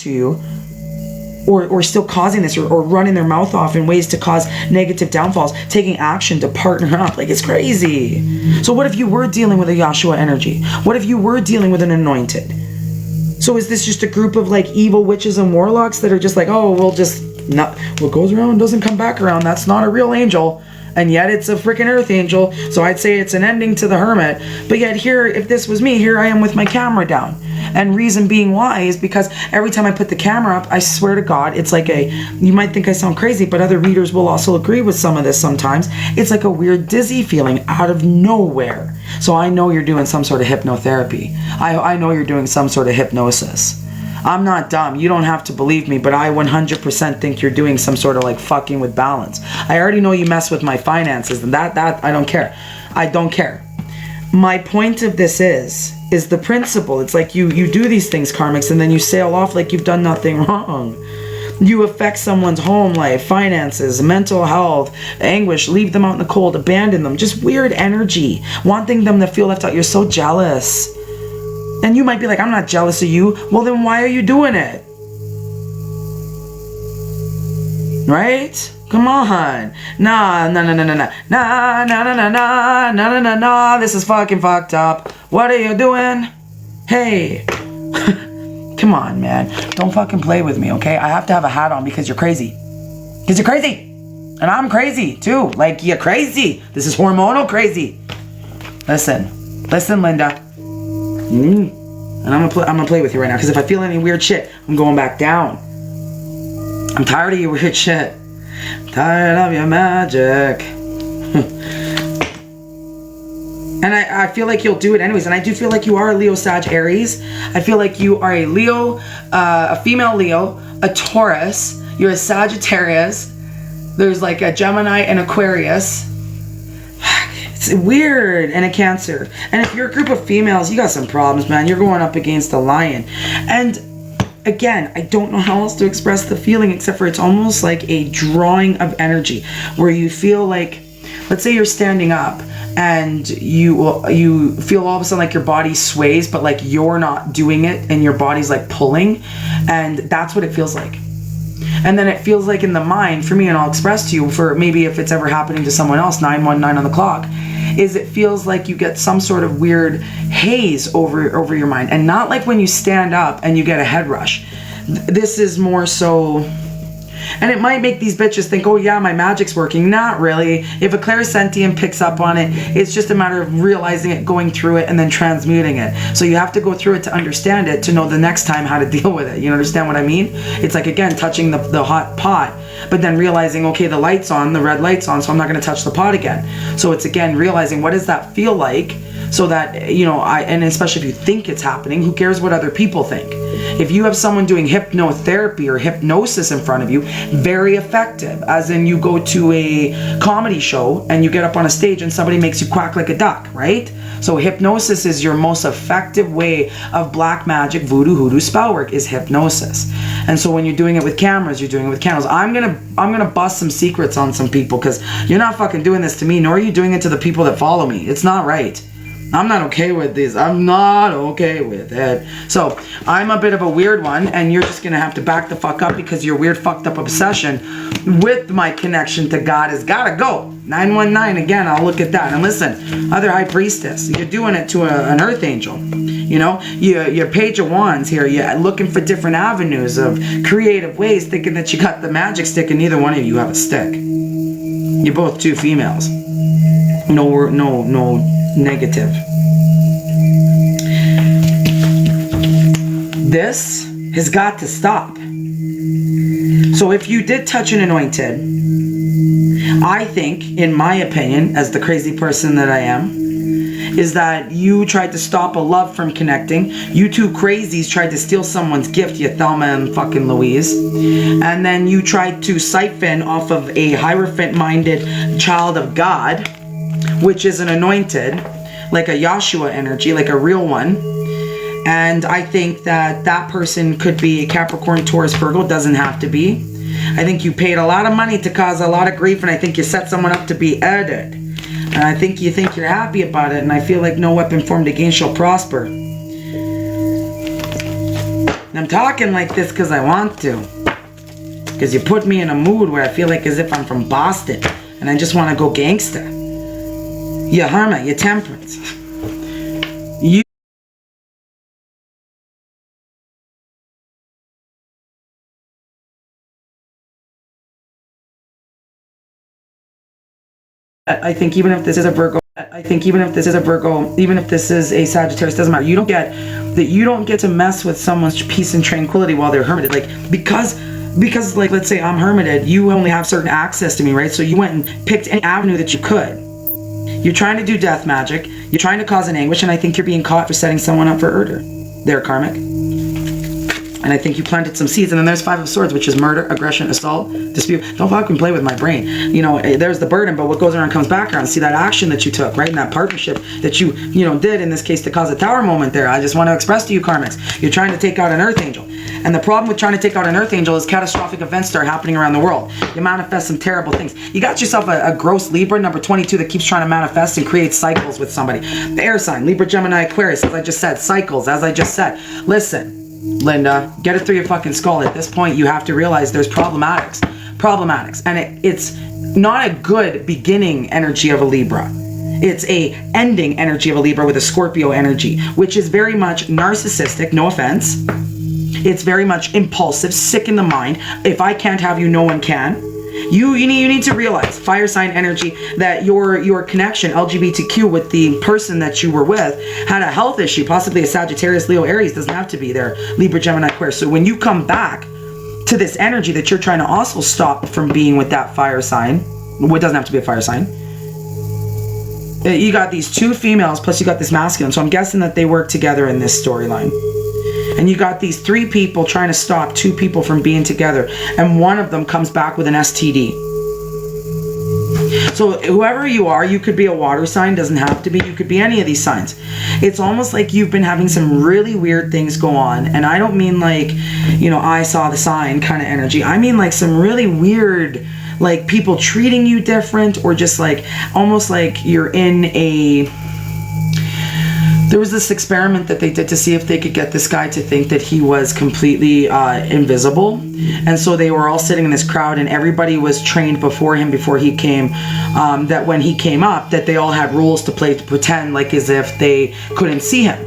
to you, or still causing this, or running their mouth off in ways to cause negative downfalls, taking action to partner up. Like, it's crazy. So what if you were dealing with a Yahshua energy? What if you were dealing with an anointed? So is this just a group of like evil witches and warlocks that are just like, oh, we'll just not, what goes around doesn't come back around. That's not a real angel. And yet it's a freaking earth angel. So I'd say it's an ending to the hermit. But yet here, if this was me, here I am with my camera down. And reason being why is because every time I put the camera up, I swear to God, it's like you might think I sound crazy, but other readers will also agree with some of this sometimes. It's like a weird dizzy feeling out of nowhere. So I know you're doing some sort of hypnotherapy. I know you're doing some sort of hypnosis. I'm not dumb. You don't have to believe me, but I 100% think you're doing some sort of like fucking with balance. I already know you mess with my finances, and that I don't care. I don't care. My point of this is the principle. It's like you do these things, karmics, and then you sail off like you've done nothing wrong. You affect someone's home life, finances, mental health, anguish, leave them out in the cold, abandon them, just weird energy, wanting them to feel left out. You're so jealous. And you might be like, I'm not jealous of you. Well, then why are you doing it? Right? Come on. Nah. This is fucking fucked up. What are you doing? Hey. Come on, man. Don't fucking play with me, okay? I have to have a hat on because you're crazy. Because you're crazy. And I'm crazy, too. Like, you're crazy. This is hormonal crazy. Listen, Linda. And I'm gonna play with you right now, because if I feel any weird shit, I'm going back down. I'm tired of your weird shit. Tired of your magic. And I feel like you'll do it anyways. And I do feel like you are a Leo, Sag, Aries. I feel like you are a Leo, a female Leo, a Taurus. You're a Sagittarius. There's like a Gemini and Aquarius. It's weird. And a Cancer. And if you're a group of females, you got some problems, man. You're going up against a lion. And again, I don't know how else to express the feeling except for it's almost like a drawing of energy where you feel like, let's say you're standing up and you feel all of a sudden like your body sways, but like you're not doing it and your body's like pulling, and that's what it feels like. And then it feels like in the mind, for me, and I'll express to you, for maybe if it's ever happening to someone else, 919 on the clock, is it feels like you get some sort of weird haze over your mind. And not like when you stand up and you get a head rush. This is more so, and it might make these bitches think, oh yeah, my magic's working. Not really. If a clairsentient picks up on it, it's just a matter of realizing it, going through it, and then transmuting it. So you have to go through it to understand it, to know the next time how to deal with it. You understand what I mean? It's like, again, touching the hot pot, but then realizing, okay, the light's on, the red light's on, so I'm not going to touch the pot again. So it's, again, realizing what does that feel like, so that, you know, and especially if you think it's happening, who cares what other people think? If you have someone doing hypnotherapy or hypnosis in front of you, very effective. As in, you go to a comedy show and you get up on a stage and somebody makes you quack like a duck, right? So hypnosis is your most effective way of black magic, voodoo, hoodoo, spell work, is hypnosis. And so when you're doing it with cameras, you're doing it with candles. I'm gonna bust some secrets on some people, because you're not fucking doing this to me, nor are you doing it to the people that follow me. It's not right. I'm not okay with this. I'm not okay with it. So I'm a bit of a weird one, and you're just gonna have to back the fuck up, because your weird fucked up obsession with my connection to God has gotta go. 919 again. I'll look at that. And listen, other high priestess, you're doing it to an earth angel. You know, your page of wands here. You're looking for different avenues of creative ways, thinking that you got the magic stick, and neither one of you have a stick. You're both two females. No negative. This has got to stop. So if you did touch an anointed, I think, in my opinion, as the crazy person that I am, is that you tried to stop a love from connecting. You two crazies tried to steal someone's gift, you Thelma and fucking Louise. And then you tried to siphon off of a Hierophant-minded child of God, which is an anointed, like a Yahshua energy, like a real one. And I think that that person could be a Capricorn, Taurus, Virgo. Doesn't have to be. I think you paid a lot of money to cause a lot of grief, and I think you set someone up to be edited. And I think you think you're happy about it, and I feel like no weapon formed against shall prosper. And I'm talking like this because I want to. Because you put me in a mood where I feel like as if I'm from Boston. And I just want to go gangsta. You Hermit, you Temperance. You... I think even if this is a Virgo, even if this is a Sagittarius, doesn't matter. You don't get to mess with someone's peace and tranquility while they're hermited. Like, because like, let's say I'm hermited, you only have certain access to me, right? So you went and picked any avenue that you could. You're trying to do death magic. You're trying to cause an anguish, and I think you're being caught for setting someone up for murder. They're karmic. And I think you planted some seeds. And then there's Five of Swords, which is murder, aggression, assault, dispute. Don't fucking play with my brain. You know, there's the burden, but what goes around comes back around. See that action that you took, right? And that partnership that you did in this case to cause a tower moment there. I just want to express to you, karmics, you're trying to take out an earth angel. And the problem with trying to take out an earth angel is catastrophic events start happening around the world. You manifest some terrible things. You got yourself a gross Libra, number 22, that keeps trying to manifest and create cycles with somebody. The air sign, Libra, Gemini, Aquarius, as I just said, cycles, as I just said. Listen, Linda, get it through your fucking skull. At this point, you have to realize there's problematics. And it's not a good beginning energy of a Libra. It's a ending energy of a Libra with a Scorpio energy, which is very much narcissistic, no offense. It's very much impulsive, sick in the mind. If I can't have you, no one can. You need to realize, fire sign energy, that your connection, LGBTQ, with the person that you were with had a health issue, possibly a Sagittarius, Leo, Aries, doesn't have to be there, Libra, Gemini, Aquarius. So when you come back to this energy that you're trying to also stop from being with that fire sign, it doesn't have to be a fire sign, you got these two females, plus you got this masculine, so I'm guessing that they work together in this storyline. And you got these three people trying to stop two people from being together. And one of them comes back with an STD. So whoever you are, you could be a water sign, doesn't have to be. You could be any of these signs. It's almost like you've been having some really weird things go on. And I don't mean like, I saw the sign kind of energy. I mean like some really weird, like people treating you different, or just like almost like you're in a... There was this experiment that they did to see if they could get this guy to think that he was completely invisible. And so they were all sitting in this crowd, and everybody was trained before him, before he came, that when he came up, that they all had rules to play to pretend like as if they couldn't see him.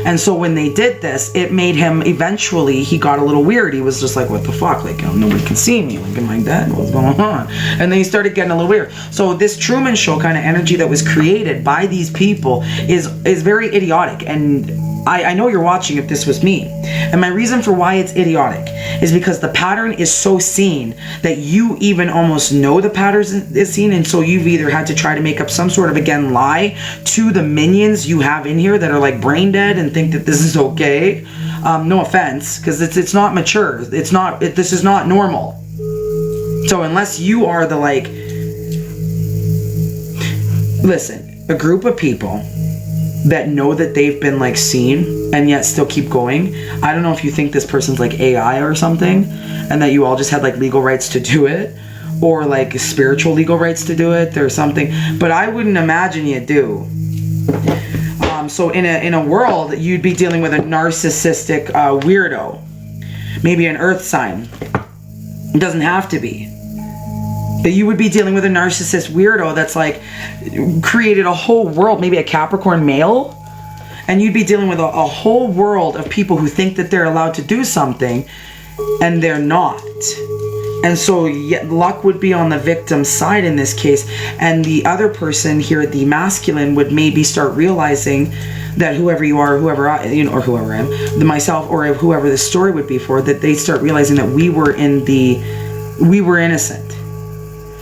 And so when they did this, it made him, eventually, he got a little weird. He was just like, what the fuck? Like, nobody can see me. Like, am I dead? What's going on? And then he started getting a little weird. So this Truman Show kind of energy that was created by these people is very idiotic. And I know you're watching if this was me. And my reason for why it's idiotic is because the pattern is so seen that you even almost know the pattern is seen, and so you've either had to try to make up some sort of, again, lie to the minions you have in here that are like brain dead and think that this is okay. No offense, because it's not mature. This is not normal. So unless you are the like... Listen, a group of people that know that they've been like seen and yet still keep going. I don't know if you think this person's like AI or something, and that you all just had like legal rights to do it, or like spiritual legal rights to do it or something, but I wouldn't imagine you do. So in a world, you'd be dealing with a narcissistic weirdo, maybe an earth sign. It doesn't have to be. But you would be dealing with a narcissist weirdo that's like created a whole world, maybe a Capricorn male, and you'd be dealing with a whole world of people who think that they're allowed to do something and they're not. And so luck would be on the victim's side in this case, and the other person here, the masculine, would maybe start realizing that whoever you are, whoever I, or whoever I am, myself, or whoever the story would be for, that they start realizing that we were innocent.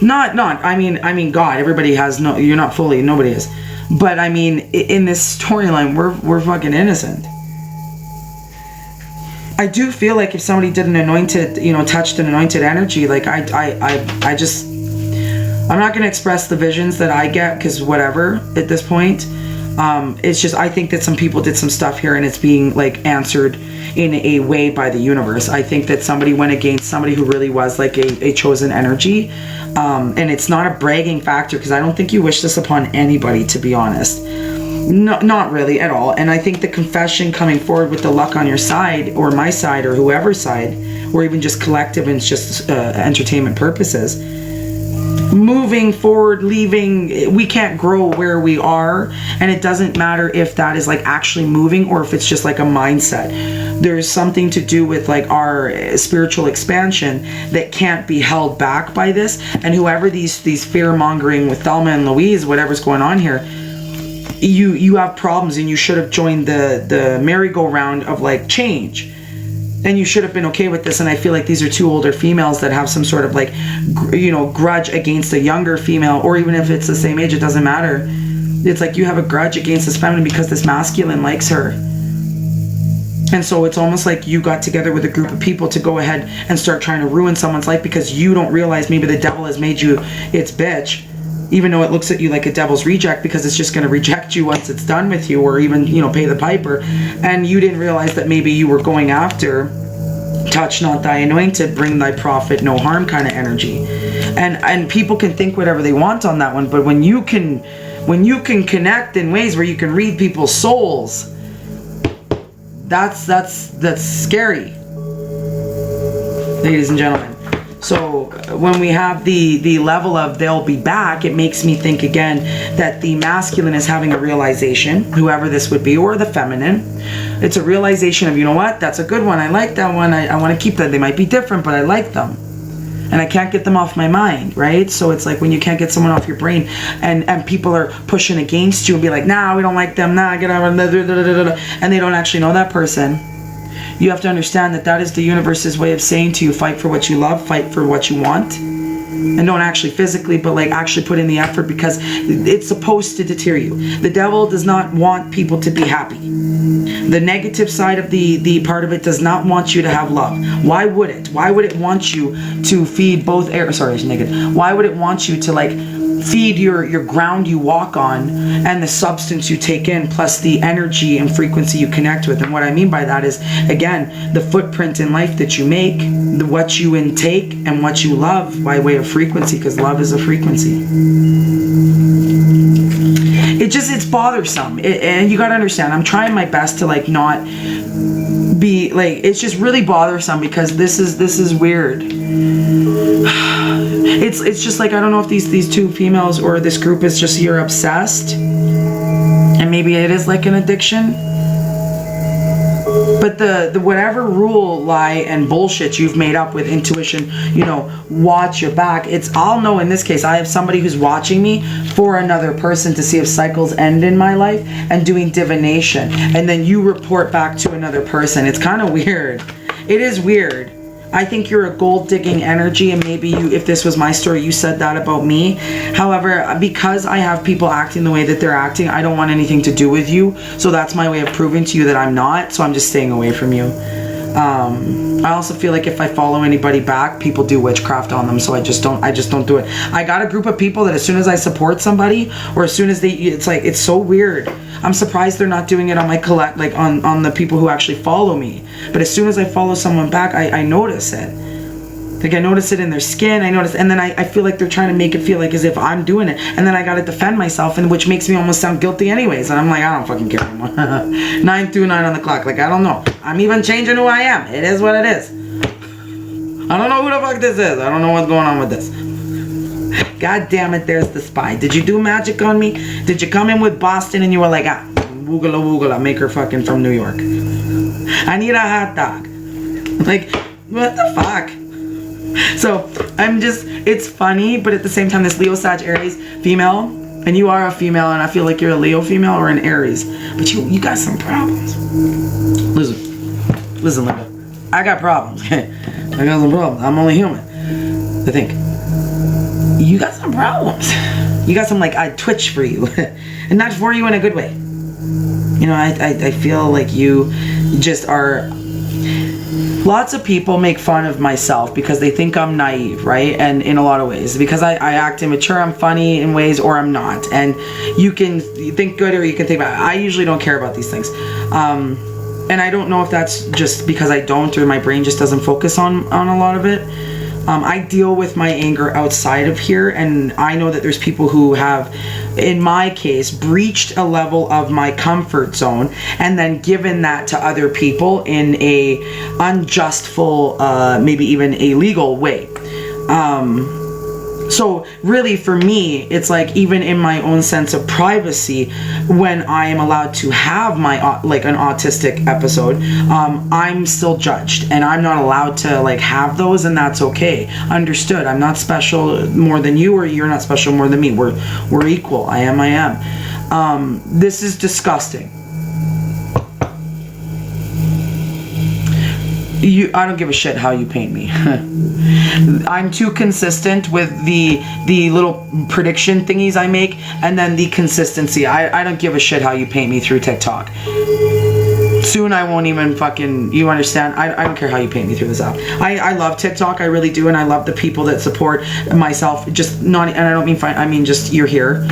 I mean, God, everybody has you're not fully, nobody is. But I mean, in this storyline, we're fucking innocent. I do feel like if somebody did an anointed, touched an anointed energy, like I'm not gonna express the visions that I get, because whatever, at this point. It's just, I think that some people did some stuff here and it's being like answered in a way by the universe. I think that somebody went against somebody who really was like a chosen energy. And it's not a bragging factor, because I don't think you wish this upon anybody, to be honest. No, not really at all. And I think the confession coming forward with the luck on your side, or my side, or whoever's side, or even just collective and it's just entertainment purposes, moving forward, leaving, we can't grow where we are, and it doesn't matter if that is like actually moving or if it's just like a mindset. There's something to do with like our spiritual expansion that can't be held back by this. And whoever these fear mongering with Thelma and Louise, whatever's going on here, you have problems, and you should have joined the merry-go-round of like change. And you should have been okay with this. And I feel like these are two older females that have some sort of like, grudge against a younger female, or even if it's the same age, it doesn't matter. It's like you have a grudge against this feminine because this masculine likes her. And so it's almost like you got together with a group of people to go ahead and start trying to ruin someone's life because you don't realize maybe the devil has made you its bitch, even though it looks at you like a devil's reject, because it's just going to reject you once it's done with you, or even, pay the piper. And you didn't realize that maybe you were going after touch not thy anointed, bring thy prophet no harm kind of energy. And people can think whatever they want on that one, but when you can connect in ways where you can read people's souls, that's scary, ladies and gentlemen. So when we have the level of they'll be back, it makes me think again that the masculine is having a realization, whoever this would be, or the feminine. It's a realization of, you know what, that's a good one. I like that one. I want to keep that. They might be different, but I like them. And I can't get them off my mind, right? So it's like when you can't get someone off your brain and people are pushing against you and be like, nah, we don't like them. Nah, get out. And they don't actually know that person. You have to understand that is the universe's way of saying to you, fight for what you love, fight for what you want. And don't actually physically, but like actually put in the effort, because it's supposed to deter you. The devil does not want people to be happy. The negative side of the part of it does not want you to have love. Why would it? Why would it want you to feed both air? Sorry, it's negative. Why would it want you to like feed your ground you walk on and the substance you take in, plus the energy and frequency you connect with? And what I mean by that is, again, the footprint in life that you make, what you intake, and what you love by way of frequency, because love is a frequency. It's bothersome. And you gotta understand, I'm trying my best to like not be like, it's just really bothersome, because this is weird. It's just like, I don't know if these two females or this group is just, you're obsessed, and maybe it is like an addiction. But the whatever rule, lie, and bullshit you've made up with intuition, watch your back. I'll know in this case, I have somebody who's watching me for another person to see if cycles end in my life, and doing divination. And then you report back to another person. It's kind of weird. It is weird. I think you're a gold digging energy, and maybe if this was my story, you said that about me. However, because I have people acting the way that they're acting, I don't want anything to do with you. So that's my way of proving to you that I'm not. So I'm just staying away from you. I also feel like if I follow anybody back, people do witchcraft on them, so I just don't do it. I got a group of people that as soon as I support somebody, or as soon as it's so weird. I'm surprised they're not doing it on my on the people who actually follow me. But as soon as I follow someone back, I notice it. Like I notice it in their skin, and then I feel like they're trying to make it feel like as if I'm doing it, and then I gotta defend myself, and which makes me almost sound guilty anyways, and I'm like, I don't fucking care anymore. 9:09 on the clock, like I don't know. I'm even changing who I am. It is what it is. I don't know who the fuck this is. I don't know what's going on with this. God damn it, there's the spy. Did you do magic on me? Did you come in with Boston and you were like, woogala woogala, make her fucking from New York. I need a hot dog. Like, what the fuck? So it's funny, but at the same time, this Leo, Sag, Aries female, and you are a female, and I feel like you're a Leo female or an Aries, but you got some problems. Listen, Linda, I got problems. I got some problems. I'm only human. I think you got some problems. You got some, like, I twitch for you, and not for you in a good way. I feel like you just are. Lots of people make fun of myself because they think I'm naive, right? And in a lot of ways, because I act immature, I'm funny in ways, or I'm not. And you can think good or you can think bad. I usually don't care about these things. And I don't know if that's just because I don't, or my brain just doesn't focus on a lot of it. I deal with my anger outside of here, and I know that there's people who have, in my case, breached a level of my comfort zone and then given that to other people in a unjustful, maybe even illegal way. So really for me, it's like, even in my own sense of privacy, when I am allowed to have my like an autistic episode, I'm still judged, and I'm not allowed to like have those, and that's okay. Understood. I'm not special more than you, or you're not special more than me. We're equal. I am. This is disgusting. I don't give a shit how you paint me. I'm too consistent with the little prediction thingies I make, and then the consistency. I don't give a shit how you paint me through TikTok. Soon I won't even fucking, you understand? I don't care how you paint me through this app. I love TikTok, I really do, and I love the people that support myself. Just not, and I don't mean fine, I mean just you're here.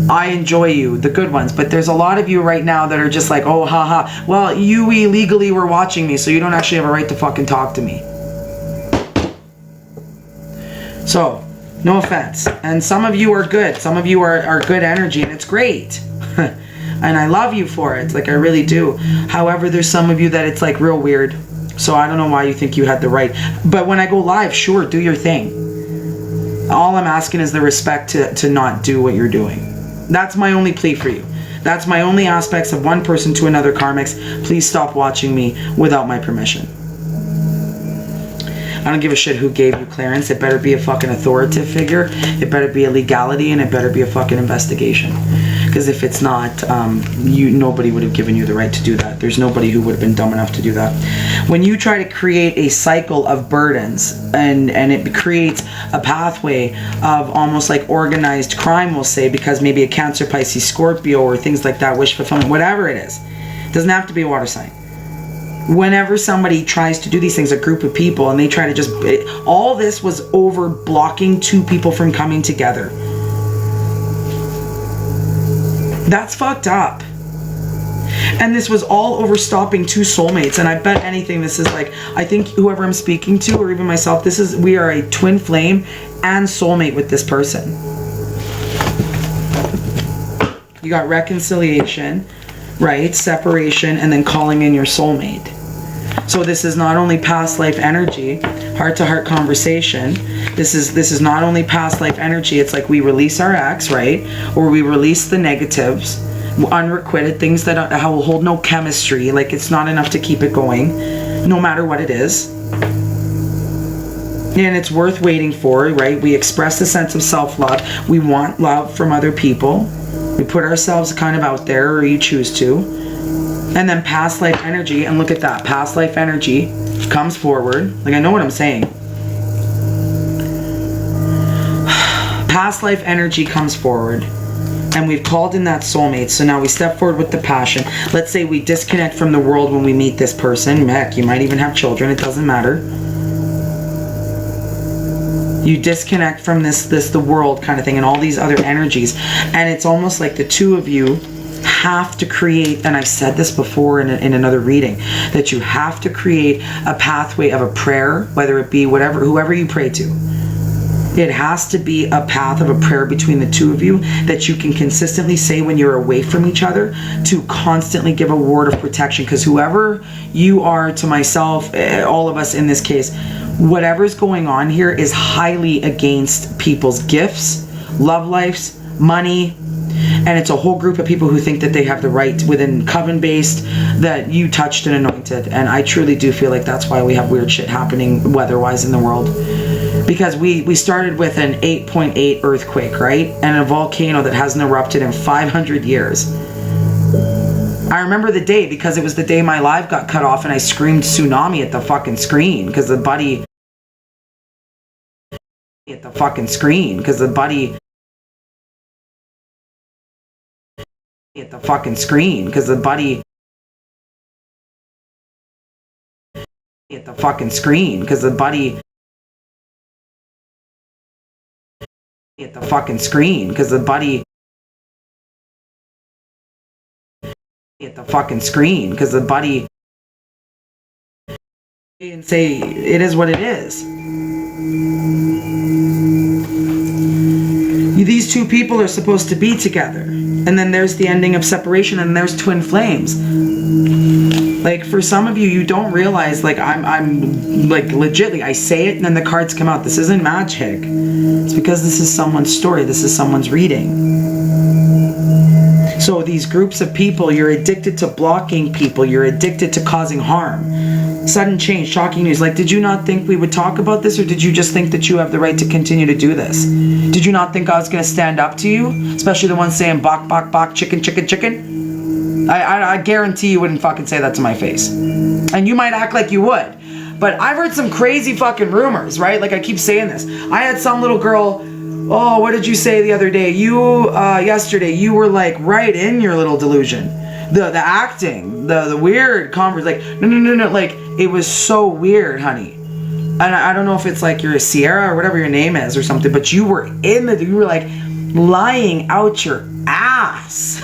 I enjoy you, the good ones, but there's a lot of you right now that are just like, oh, haha, well, you illegally were watching me, so you don't actually have a right to fucking talk to me. So, no offense. And some of you are good. Some of you are good energy, and it's great. And I love you for it. Like, I really do. However, there's some of you that it's like real weird. So I don't know why you think you had the right. But when I go live, sure, do your thing. All I'm asking is the respect to not do what you're doing. That's my only plea for you. That's my only aspects of one person to another karmics. Please stop watching me without my permission. I don't give a shit who gave you clearance. It better be a fucking authoritative figure. It better be a legality, and it better be a fucking investigation. Because if it's not, nobody would have given you the right to do that. There's nobody who would have been dumb enough to do that. When you try to create a cycle of burdens, and it creates a pathway of almost like organized crime, we'll say, because maybe a Cancer, Pisces, Scorpio, or things like that, wish fulfillment, whatever it is. It doesn't have to be a water sign. Whenever somebody tries to do these things, a group of people, and they try to just, all this was over blocking two people from coming together. That's fucked up. And this was all over stopping two soulmates. And I bet anything, this is like, I think whoever I'm speaking to, or even myself, we are a twin flame and soulmate with this person. You got reconciliation, right? Separation, and then calling in your soulmate. So this is not only past life energy, heart-to-heart conversation. This is not only past life energy. It's like we release our ex, right? Or we release the negatives, unrequited things that will hold no chemistry. Like, it's not enough to keep it going, no matter what it is. And it's worth waiting for, right? We express a sense of self-love. We want love from other people. We put ourselves kind of out there, or you choose to. And then past life energy, and look at that, past life energy comes forward. Like, I know what I'm saying. Past life energy comes forward, and we've called in that soulmate. So now we step forward with the passion. Let's say we disconnect from the world when we meet this person. Heck, you might even have children, it doesn't matter. You disconnect from the world kind of thing, and all these other energies, and it's almost like the two of you have to create, and I've said this before in another reading, that you have to create a pathway of a prayer, whether it be whoever you pray to. It has to be a path of a prayer between the two of you that you can consistently say when you're away from each other, to constantly give a word of protection. Because whoever you are, to myself, all of us in this case, whatever's going on here is highly against people's gifts, love lives, money. And it's a whole group of people who think that they have the right within coven-based, that you touched and anointed. And I truly do feel like that's why we have weird shit happening weather-wise in the world. Because we started with an 8.8 earthquake, right? And a volcano that hasn't erupted in 500 years. I remember the day, because it was the day my live got cut off, and I screamed tsunami at the fucking screen, because the buddy... at the fucking screen, because the buddy... at the fucking screen, because the buddy... at the fucking screen, because the buddy... at the fucking screen, because the buddy... at the fucking screen, because the buddy... and say it is what it is. These two people are supposed to be together, and then there's the ending of separation, and there's twin flames. Like, for some of you, you don't realize, like, I'm like, legitly, I say it and then the cards come out. This isn't magic. It's because this is someone's story. This is someone's reading. So these groups of people, you're addicted to blocking people. You're addicted to causing harm. Sudden change, shocking news. Like, did you not think we would talk about this, or did you just think that you have the right to continue to do this? Did you not think I was going to stand up to you? Especially the ones saying, bok, bok, bok, chicken, chicken, chicken. I guarantee you wouldn't fucking say that to my face. And you might act like you would. But I've heard some crazy fucking rumors, right? Like, I keep saying this. I had some little girl, oh, what did you say the other day? Yesterday, you were like right in your little delusion. The acting, the weird converse, like, no, like, it was so weird, honey. And I don't know if it's like you're a Sierra or whatever your name is or something, but you were like lying out your ass.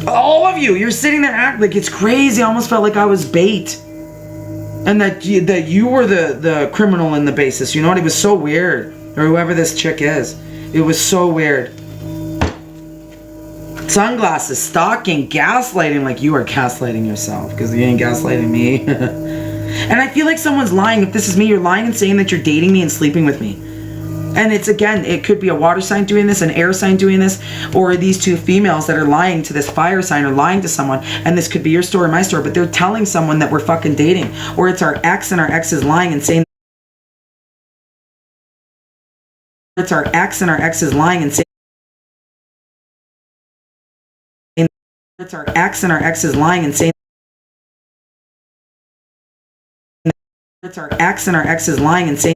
All of you, you're sitting there acting like it's crazy. I almost felt like I was bait. And that you were the criminal in the basis. You know what? It was so weird. Or whoever this chick is. It was so weird. Sunglasses, stalking, gaslighting. Like, you are gaslighting yourself. Because you ain't gaslighting me. And I feel like someone's lying. If this is me, you're lying and saying that you're dating me and sleeping with me. And it's, again, it could be a water sign doing this, an air sign doing this, or these two females that are lying to this fire sign or lying to someone. And this could be your story or my story, but they're telling someone that we're fucking dating. Or it's our ex and our ex is lying and saying it's our ex and our ex is lying and saying it's our ex and our ex is lying and saying it's our ex and our ex is lying and saying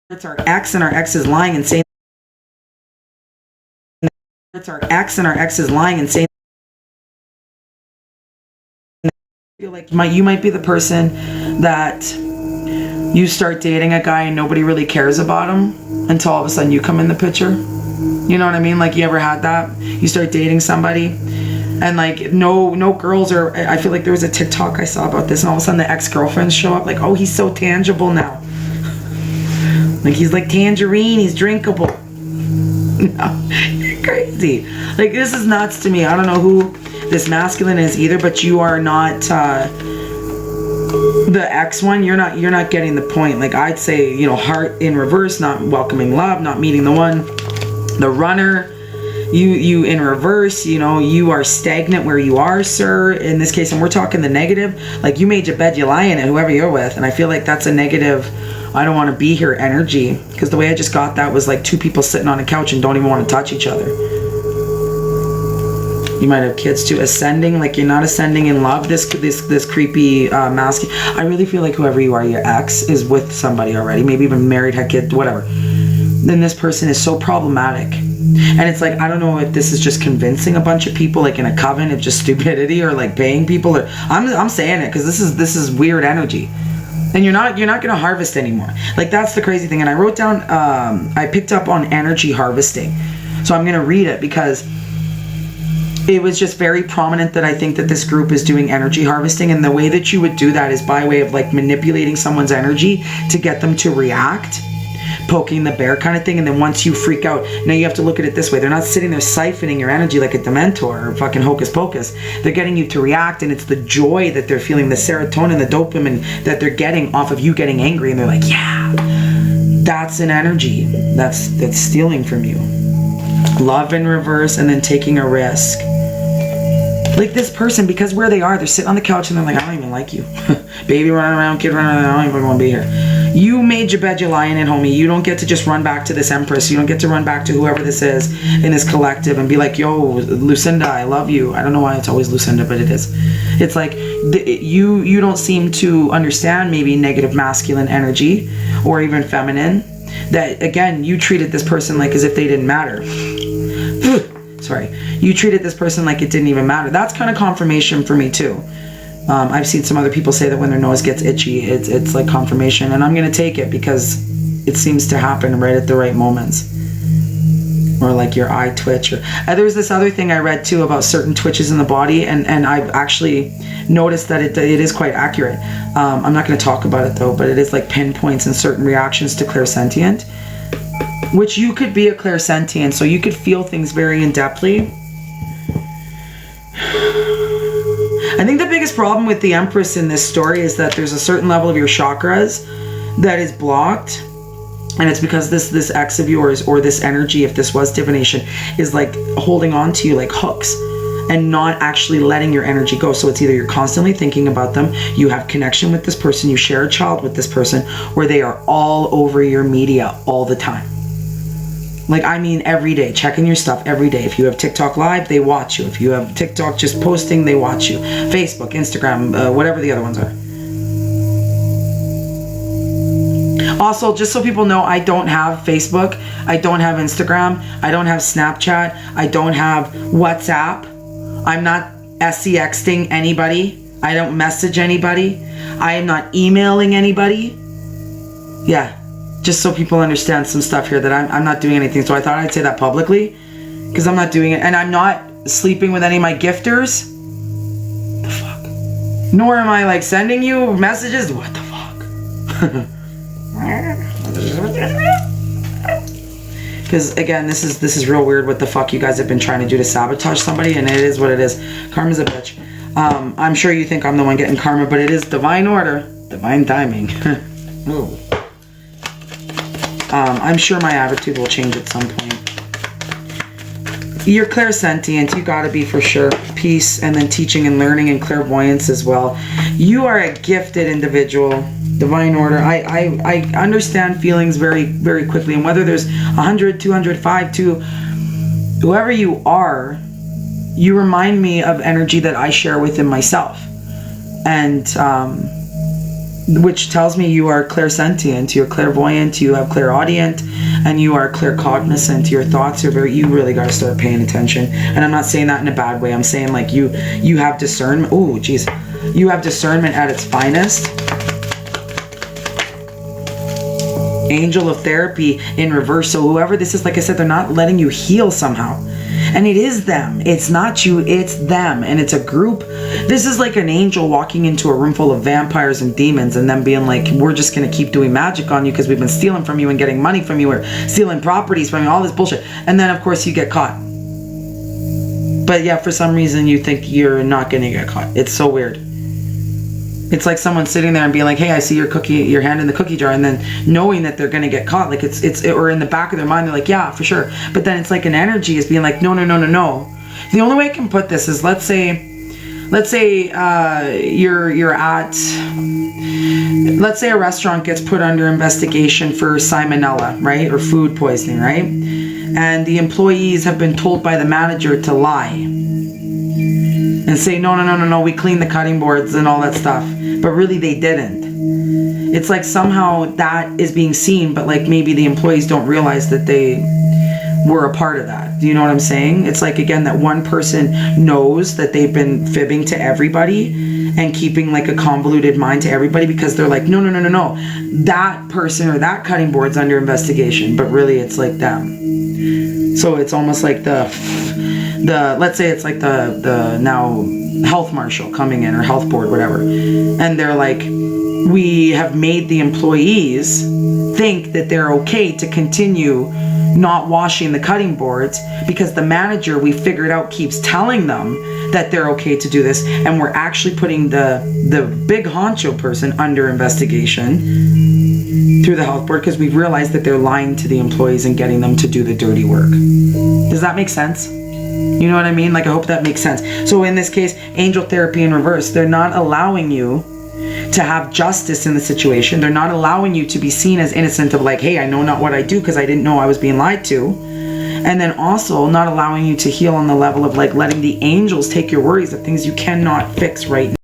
it's our ex and our ex is lying and saying it's our ex and our ex is lying and saying I feel like you might be the person that you start dating a guy and nobody really cares about him until all of a sudden you come in the picture. You know what I mean? Like, you ever had that? You start dating somebody and like no girls are, I feel like there was a TikTok I saw about this, and all of a sudden the ex-girlfriends show up like, oh, he's so tangible now. Like, he's like tangerine, he's drinkable. No, you're crazy. Like, this is nuts to me. I don't know who this masculine is either, but you are not the X one. You're not getting the point. Like, I'd say, you know, heart in reverse, not welcoming love, not meeting the one. The runner, you in reverse, you know, you are stagnant where you are, sir, in this case. And we're talking the negative. Like, you made your bed, you lie in it, whoever you're with. And I feel like that's a negative, I don't want to be here energy, because the way I just got that was like two people sitting on a couch and don't even want to touch each other. You might have kids too. Ascending, like, you're not ascending in love. This creepy masculine. I really feel like whoever you are, your ex is with somebody already, maybe even married, had kids, whatever. Then this person is so problematic. And it's like, I don't know if this is just convincing a bunch of people, like in a coven of just stupidity, or like paying people, or I'm saying it because this is weird energy. And you're not gonna harvest anymore. Like, that's the crazy thing. And I wrote down, I picked up on energy harvesting. So I'm gonna read it because it was just very prominent that I think that this group is doing energy harvesting. And the way that you would do that is by way of like manipulating someone's energy to get them to react, poking the bear kind of thing. And then once you freak out, now you have to look at it this way. They're not sitting there siphoning your energy like a Dementor or fucking Hocus Pocus. They're getting you to react, and it's the joy that they're feeling, the serotonin, the dopamine that they're getting off of you getting angry. And they're like, yeah, that's an energy that's stealing from you. Love in reverse, and then taking a risk. Like, this person, because where they are, they're sitting on the couch and they're like, I don't even like you. Baby running around, kid running around, I don't even want to be here. You made your bed, you're lying in, homie. You don't get to just run back to this Empress. You don't get to run back to whoever this is in this collective and be like, yo, Lucinda, I love you. I don't know why it's always Lucinda, but it is. It's like, you don't seem to understand maybe negative masculine energy or even feminine. That, again, you treated this person like as if they didn't matter. Sorry. You treated this person like it didn't even matter. That's kind of confirmation for me too. I've seen some other people say that when their nose gets itchy, it's like confirmation, and I'm going to take it because it seems to happen right at the right moments. or like your eye twitch. Or there was this other thing I read too about certain twitches in the body, and I've actually noticed that it is quite accurate. I'm not going to talk about it though, but it is like pinpoints in certain reactions to clairsentient, which you could be a clairsentient, so you could feel things very in-depthly. I think the biggest problem with the Empress in this story is that there's a certain level of your chakras that is blocked, and it's because this ex of yours, or this energy, if this was divination, is like holding on to you like hooks and not actually letting your energy go. So it's either you're constantly thinking about them, you have connection with this person, you share a child with this person, or they are all over your media all the time. Like, I mean, every day, checking your stuff every day. If you have TikTok live, they watch you. If you have TikTok just posting, they watch you. Facebook, Instagram, whatever the other ones are. Also, just so people know, I don't have Facebook. I don't have Instagram. I don't have Snapchat. I don't have WhatsApp. I'm not SCXing anybody. I don't message anybody. I am not emailing anybody. Yeah. Just so people understand some stuff here, that I'm not doing anything. So I thought I'd say that publicly, because I'm not doing it. And I'm not sleeping with any of my gifters. The fuck? Nor am I like sending you messages. What the fuck? Because again, this is real weird what the fuck you guys have been trying to do to sabotage somebody, and it is what it is. Karma's a bitch. I'm sure you think I'm the one getting karma, but it is divine order, divine timing. Ooh. I'm sure my attitude will change at some point. You're clairsentient, you gotta be for sure. Peace, and then teaching and learning and clairvoyance as well. You are a gifted individual. Divine order. I understand feelings very, very quickly, and whether there's 100, 200, 5, 2, whoever you are, you remind me of energy that I share within myself. And which tells me you are clairsentient, you're clairvoyant, you have clairaudient, and you are claircognizant. Your thoughts are you really got to start paying attention. And I'm not saying that in a bad way. I'm saying like you have discernment. Oh, jeez. You have discernment at its finest. Angel of therapy in reverse. So whoever this is, like I said, they're not letting you heal somehow. And it is them. It's not you, it's them. And it's a group. This is like an angel walking into a room full of vampires and demons and them being like, we're just going to keep doing magic on you because we've been stealing from you and getting money from you, or stealing properties from you, all this bullshit. And then, of course, you get caught. But yeah, for some reason, you think you're not going to get caught. It's so weird. It's like someone sitting there and being like, hey, I see your hand in the cookie jar, and then knowing that they're going to get caught. Like or in the back of their mind, they're like, yeah, for sure. But then it's like an energy is being like, no. The only way I can put this is, let's say you're at, let's say a restaurant gets put under investigation for salmonella, right? Or food poisoning, right? And the employees have been told by the manager to lie and say, no, we cleaned the cutting boards and all that stuff. But really they didn't. It's like somehow that is being seen, but like maybe the employees don't realize that they were a part of that. Do you know what I'm saying? It's like, again, that one person knows that they've been fibbing to everybody and keeping like a convoluted mind to everybody, because they're like, no, that person or that cutting board's under investigation, but really it's like them. So it's almost like the let's say it's like the now health marshal coming in, or health board, whatever, and they're like, we have made the employees think that they're okay to continue not washing the cutting boards because the manager, we figured out, keeps telling them that they're okay to do this, and we're actually putting the big honcho person under investigation through the health board because we've realized that they're lying to the employees and getting them to do the dirty work. Does that make sense? You know what I mean? Like, I hope that makes sense. So in this case, angel therapy in reverse, they're not allowing you to have justice in the situation. They're not allowing you to be seen as innocent of like, hey, I know not what I do because I didn't know I was being lied to. And then also not allowing you to heal on the level of like letting the angels take your worries of things you cannot fix right now.